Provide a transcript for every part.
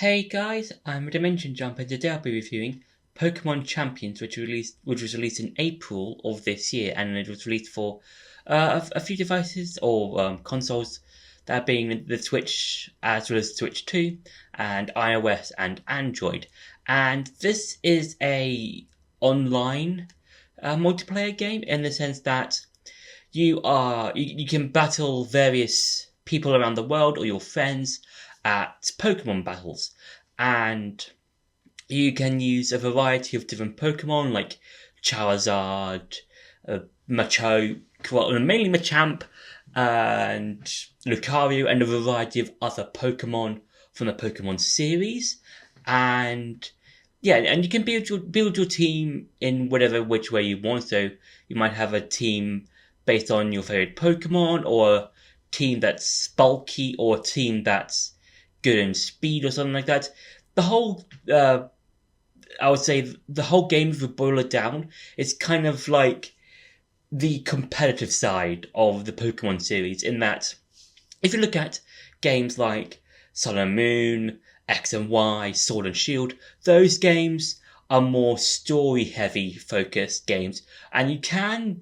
Hey guys, I'm a Dimension Jumper and today I'll be reviewing Pokemon Champions, which was released in April of this year, and it was released for a few devices or consoles, that being the Switch as well as Switch 2 and iOS and Android. And this is a online multiplayer game in the sense that you can battle various people around the world or your friends at Pokemon battles, and you can use a variety of different Pokemon like Charizard, Machoke, well, mainly Machamp, and Lucario, and a variety of other Pokemon from the Pokemon series. And yeah, and you can build your team in which way you want. So you might have a team based on your favorite Pokemon, or a team that's bulky, or a team that's good in speed or something like that. The whole, I would say, the whole game, if you boil it down, is kind of like the competitive side of the Pokemon series. In that, if you look at games like Sun and Moon, X and Y, Sword and Shield, those games are more story-heavy focused games, and you can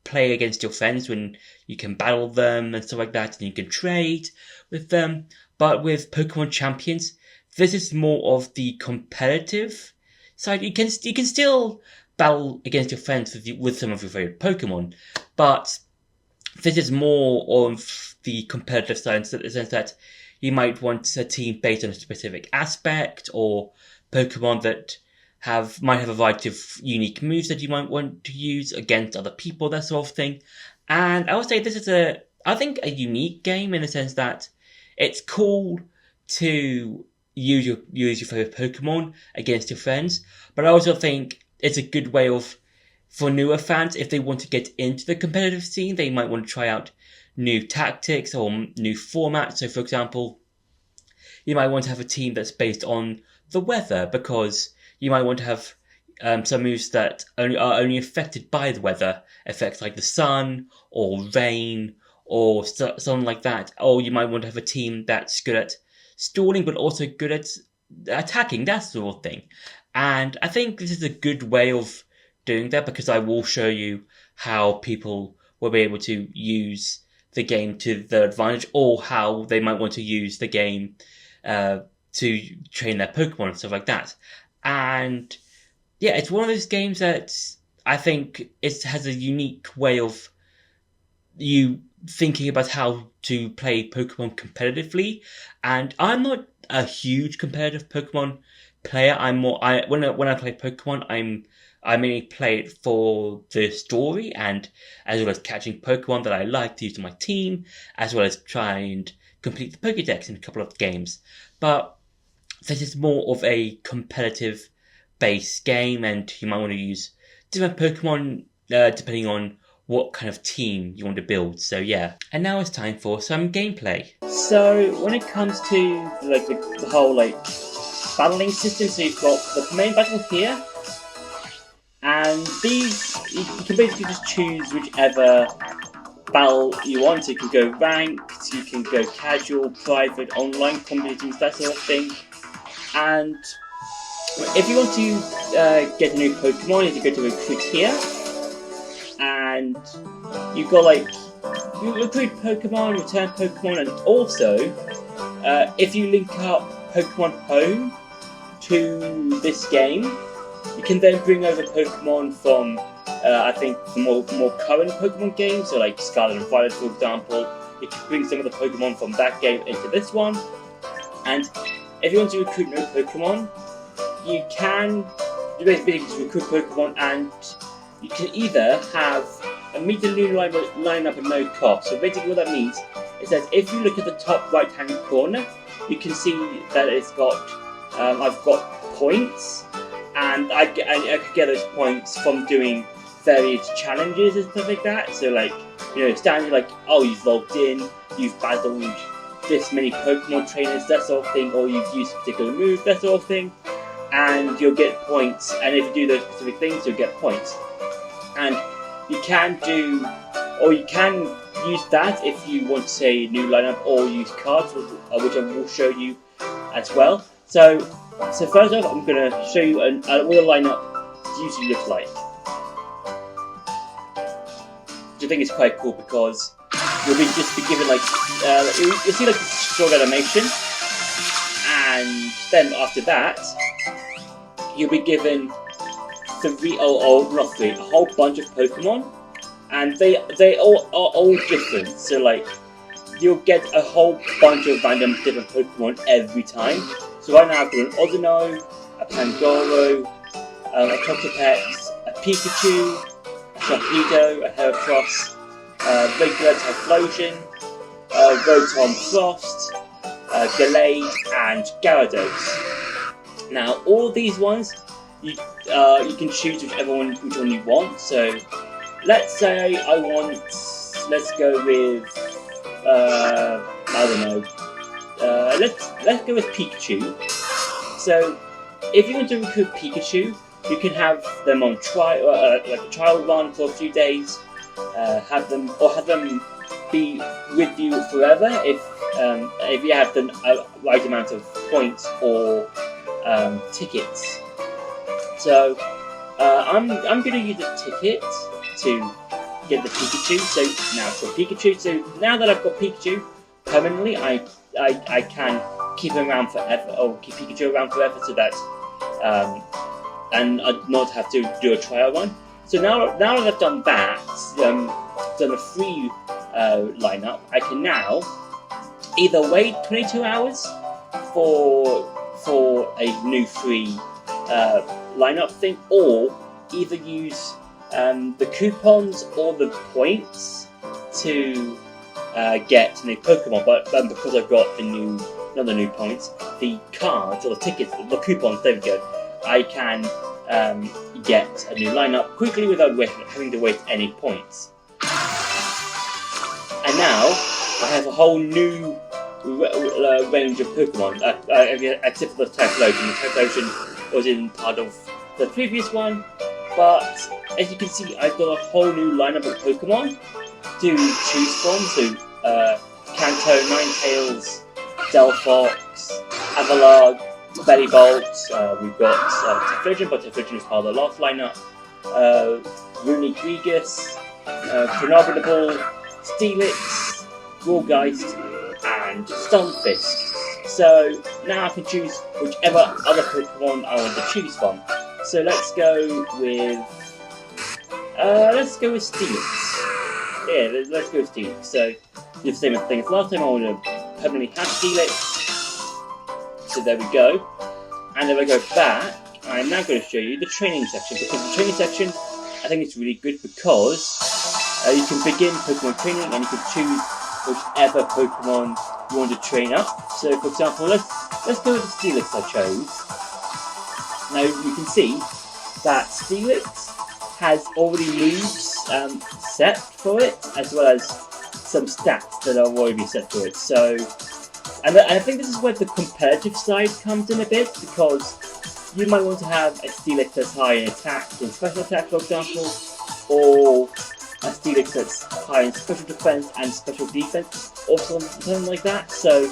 play against your friends when you can battle them and stuff like that, and you can trade with them. But with Pokemon Champions, this is more of the competitive side. You can still battle against your friends with some of your favorite Pokemon, but this is more of the competitive side in the sense that you might want a team based on a specific aspect, or Pokemon that might have a variety of unique moves that you might want to use against other people, that sort of thing. And I would say this is a unique game in the sense that it's cool to use your favorite Pokemon against your friends, but I also think it's a good way for newer fans, if they want to get into the competitive scene, they might want to try out new tactics or new formats. So, for example, you might want to have a team that's based on the weather, because you might want to have some moves that are only affected by the weather effects, like the sun or rain or something like that. Or you might want to have a team that's good at stalling but also good at attacking, that sort of thing. And I think this is a good way of doing that, because I will show you how people will be able to use the game to their advantage, or how they might want to use the game to train their Pokemon and stuff like that. And yeah, it's one of those games that I think it has a unique way of you thinking about how to play Pokemon competitively. And I'm not a huge competitive Pokemon player. When I play Pokemon, I mainly play it for the story, and as well as catching Pokemon that I like to use on my team, as well as try and complete the Pokédex in a couple of games. But this is more of a competitive based game, and you might want to use different Pokemon depending on what kind of team you want to build. So yeah, and now it's time for some gameplay. So when it comes to the whole battling system, so you've got the main battle here, and these you can basically just choose whichever battle you want. So you can go ranked, you can go casual, private, online competitions, that sort of thing. And if you want to get a new Pokemon, you go to recruit here, and you've got you recruit Pokemon, return Pokemon, and also if you link up Pokemon Home to this game, you can then bring over Pokemon from I think the more current Pokemon games, so like Scarlet and Violet, for example. You can bring some of the Pokemon from that game into this one. And if you want to recruit no Pokemon, you basically just recruit Pokemon, and you can either have a meet the new lineup at no cost. So basically what that means is that if you look at the top right hand corner, you can see that it's got I've got points, and I could get those points from doing various challenges and stuff like that. So standard you've logged in, you've battled this many Pokemon trainers, that sort of thing, or you've used a particular move, that sort of thing, and you'll get points. And if you do those specific things, you'll get points. And you can use that if you want to say new lineup, or use cards, which I will show you as well. So first off, I'm going to show you what the lineup usually looks like. Which I think is quite cool because you'll just be given like you'll see like this short animation, and then after that you'll be given roughly a whole bunch of Pokemon, and they all are all different. So like you'll get a whole bunch of random different Pokemon every time. So right now I've got an Odino, a Pangoro, a Toxapex, a Pikachu, a Sharpedo, a Heracross, regular Typhlosion, Rotom Frost, Gallade, and Gyarados. Now all these ones you can choose which one you want. So let's say let's go with I don't know. Let's go with Pikachu. So if you want to recruit Pikachu, you can have them on trial, like a trial run for a few days. Have them be with you forever if you have the right amount of points or tickets. So I'm going to use a ticket to get the Pikachu. So now I've got Pikachu. So now that I've got Pikachu permanently, I can keep him around forever, or keep Pikachu around forever, so that and I'd not have to do a trial run. So now that I've done that, done a free lineup, I can now either wait 22 hours for a new free lineup thing, or either use the coupons or the points to get new Pokemon. But because I've got not the new points, the cards or the tickets, the coupons, there we go, I can get a new lineup quickly without having to waste any points. And now I have a whole new range of Pokemon, except for the Typhlosion. The Typhlosion was in part of the previous one, but as you can see, I've got a whole new lineup of Pokemon to choose from. So Kanto, Ninetales, Delphox, Avalugg, Bellibolt, we've got Typhlosion, but Typhlosion is part of the last lineup, Runigregus, Chronobidable, Steelix, Rawgeist, and Stunfisk. So now I can choose whichever other Pokemon I want to choose from. So let's go with Steelix. Yeah, let's go with Steelix. So the same thing as last time. I want to permanently have Steelix. So there we go. And if I go back, I'm now going to show you the training section, because the training section I think it's really good because you can begin Pokemon training and you can choose whichever Pokemon you want to train up. So for example, let's go with the Steelix I chose. Now you can see that Steelix has already moves set for it, as well as some stats that are already set for it. So, and I think this is where the competitive side comes in a bit, because you might want to have a Steelix that's high in attack and special attack, for example, or a Steelix that's high in special defense and special defense, or something like that. So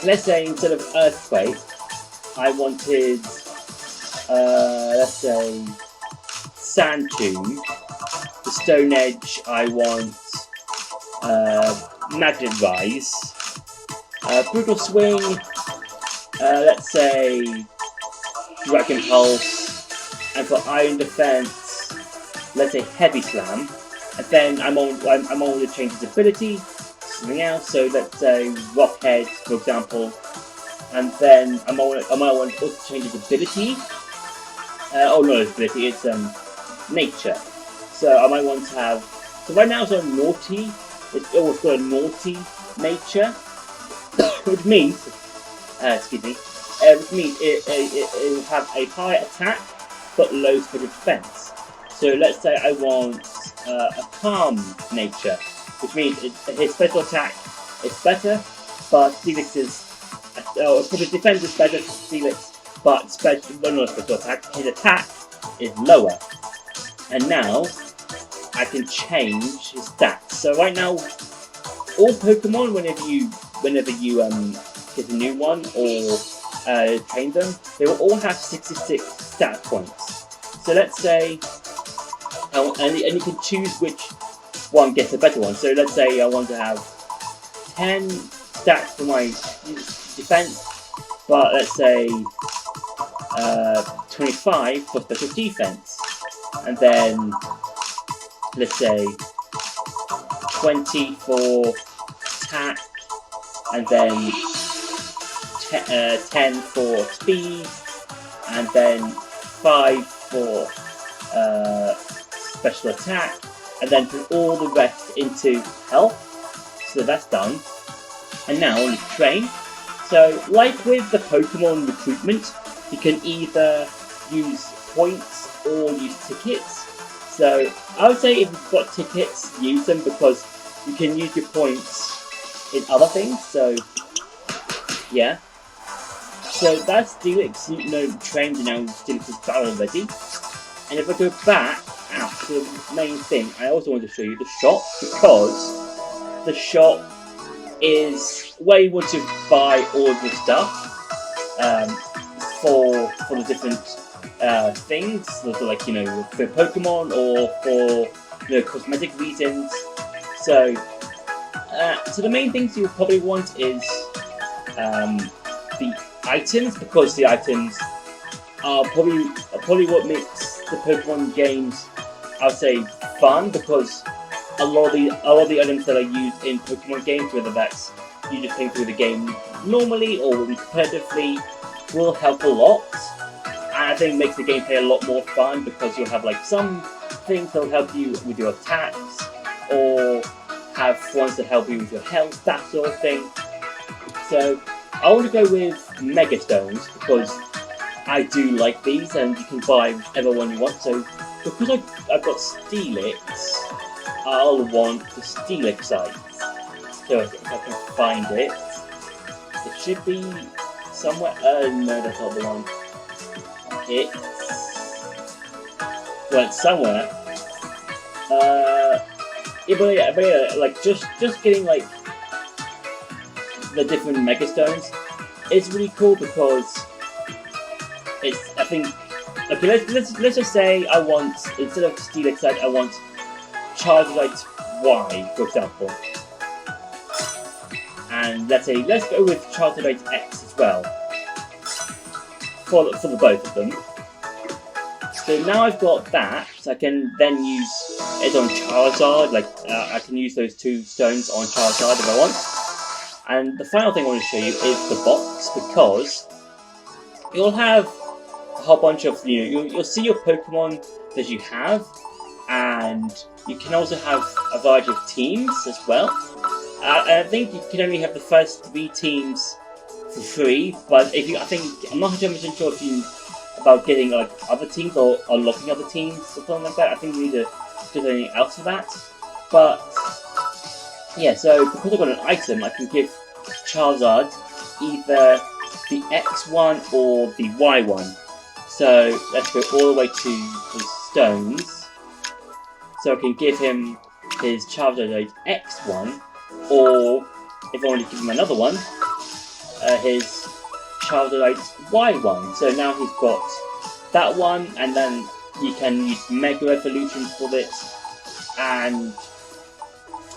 let's say instead of Earthquake, I wanted, let's say, Sand Tomb. The Stone Edge, I want Magnet Rise. Brutal Swing, let's say Dragon Pulse. And for Iron Defense, let's say Heavy Slam. And then I'm on to change his ability to something else. So let's say Rockhead, for example. And then I might want to also change his ability. Not his ability, it's nature. So I might want to have. So right now it's on naughty. It's always got a naughty nature, which means, which means it will have a high attack but low special defense. So let's say I want a calm nature, which means his special attack is better, but Steelix's special defense is better for Steelix, but not special attack. His attack is lower. And now I can change his stats. So right now, all Pokemon, whenever you get a new one or train them, they will all have 66 stat points. So let's say, and you can choose which one gets a better one. So let's say I want to have 10 stats for my defense, but let's say 25 for special defense, and then let's say 20 for attack, and then 10 for speed, and then 5 for special attack, and then put all the rest into health. So that's done. And now on the train. So like with the Pokemon recruitment, you can either use points or use tickets. So I would say if you've got tickets, use them, because you can use your points in other things. So yeah. So that's Steelix, trained and now Steelix is battle already. And if I go back out to the main thing, I also want to show you the shop, because the shop is where you want to buy all of your stuff for the different things, so like for Pokemon or for cosmetic reasons. So the main things you'll probably want is the items, because the items are probably what makes the Pokemon games, I would say, fun, because a lot of the items that are used in Pokemon games, whether that's you just playing through the game normally or competitively, will help a lot. And I think it makes the gameplay a lot more fun, because you'll have like some things that will help you with your attacks, or have ones that help you with your health, that sort of thing. So I want to go with Mega Stones, because I do like these, and you can buy whichever one you want. So because I've got Steelix, I'll want the Steelix sites. So if I can find it, it should be somewhere. No, that's not the one. It's somewhere. But yeah, like just getting like the different Mega Stones is really cool, because it's, I think, okay, let's just say I want, instead of Steelix site, I want Charizard Y, for example. And let's go with Charizard X as well, for the both of them. So now I've got that, so I can then use it on Charizard. Like I can use those two stones on Charizard if I want. And the final thing I want to show you is the box, because you'll have a whole bunch of you'll see your Pokemon that you have, and you can also have a variety of teams as well. I think you can only have the first 3 teams for free, but I'm not 100% sure about getting like other teams or unlocking other teams or something like that. I think you need to do something else for that. But yeah, so because I've got an item, I can give Charizard either the X1 or the Y1. So let's go all the way to the stones. So I can give him his Charizard X1, or if I want to give him another one, his Charizard Y1. So now he's got that one, and then he can use Mega Evolution for this. And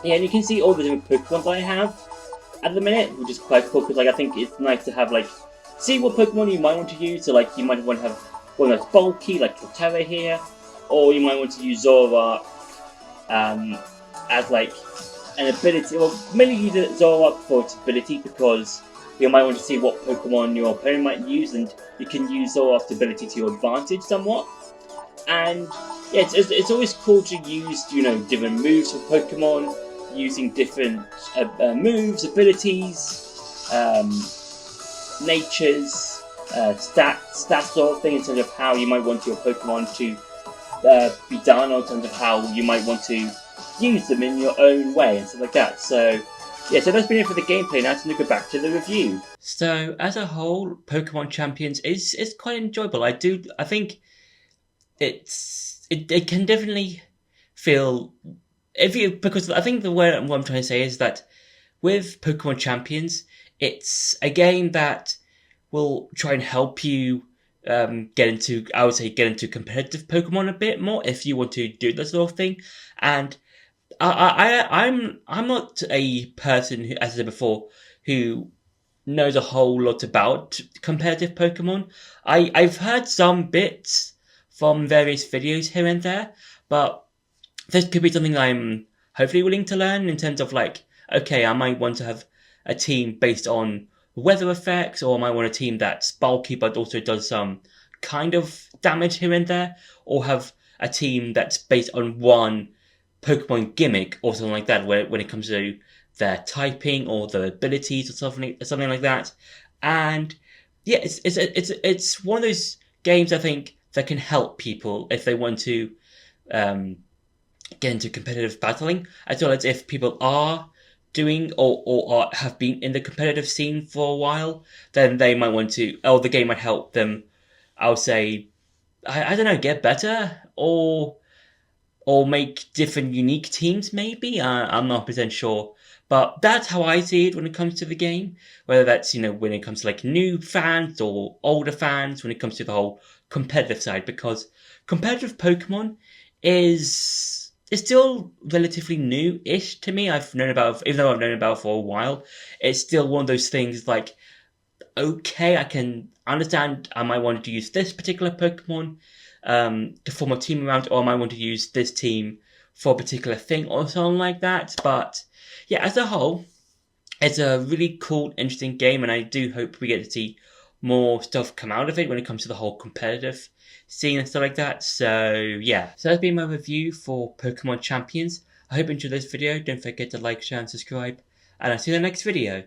yeah, and you can see all the different Pokemon I have at the minute, which is quite cool, because like I think it's nice to have like, see what Pokemon you might want to use. So like you might want to have one that's bulky, like Torterra here, or you might want to use Zoroark as like an ability. Well, mainly use Zoroark for its ability, because you might want to see what Pokemon your opponent might use, and you can use Zoroark's ability to your advantage somewhat. And yeah, it's always cool to use different moves for Pokemon, using different moves, abilities, natures, stats sort of thing, in terms of how you might want your Pokemon to be done, or in terms of how you might want to use them in your own way and stuff like that. So yeah, so that's been it for the gameplay. Now it's going to go back to the review. So as a whole, Pokemon Champions is quite enjoyable. I think it can definitely feel, because I think what I'm trying to say is that with Pokemon Champions, it's a game that will try and help you get into, I would say, get into competitive Pokemon a bit more if you want to do that sort of thing. And I'm not a person who, as I said before, who knows a whole lot about competitive Pokemon. I've heard some bits from various videos here and there, but this could be something I'm hopefully willing to learn in terms of like, okay, I might want to have a team based on weather effects, or I might want a team that's bulky but also does some kind of damage here and there, or have a team that's based on one Pokemon gimmick or something like that, where when it comes to their typing or their abilities or something like that. And yeah, it's one of those games I think that can help people if they want to get into competitive battling, as well as if people are doing or have been in the competitive scene for a while, then they might want to, or the game might help them, I would say, I don't know, get better or make different unique teams maybe. I'm not 100% sure. But that's how I see it when it comes to the game. Whether that's, when it comes to like new fans or older fans, when it comes to the whole competitive side, because competitive Pokemon is still relatively new-ish to me. Even though I've known about it for a while, it's still one of those things like, okay, I can understand I might want to use this particular Pokemon to form a team around, or I might want to use this team for a particular thing or something like that. But yeah, as a whole, it's a really cool, interesting game, and I do hope we get to see more stuff come out of it when it comes to the whole competitive scene and stuff like that. So yeah, so that's been my review for Pokemon Champions. I hope you enjoyed this video. Don't forget to like, share, and subscribe, and I'll see you in the next video.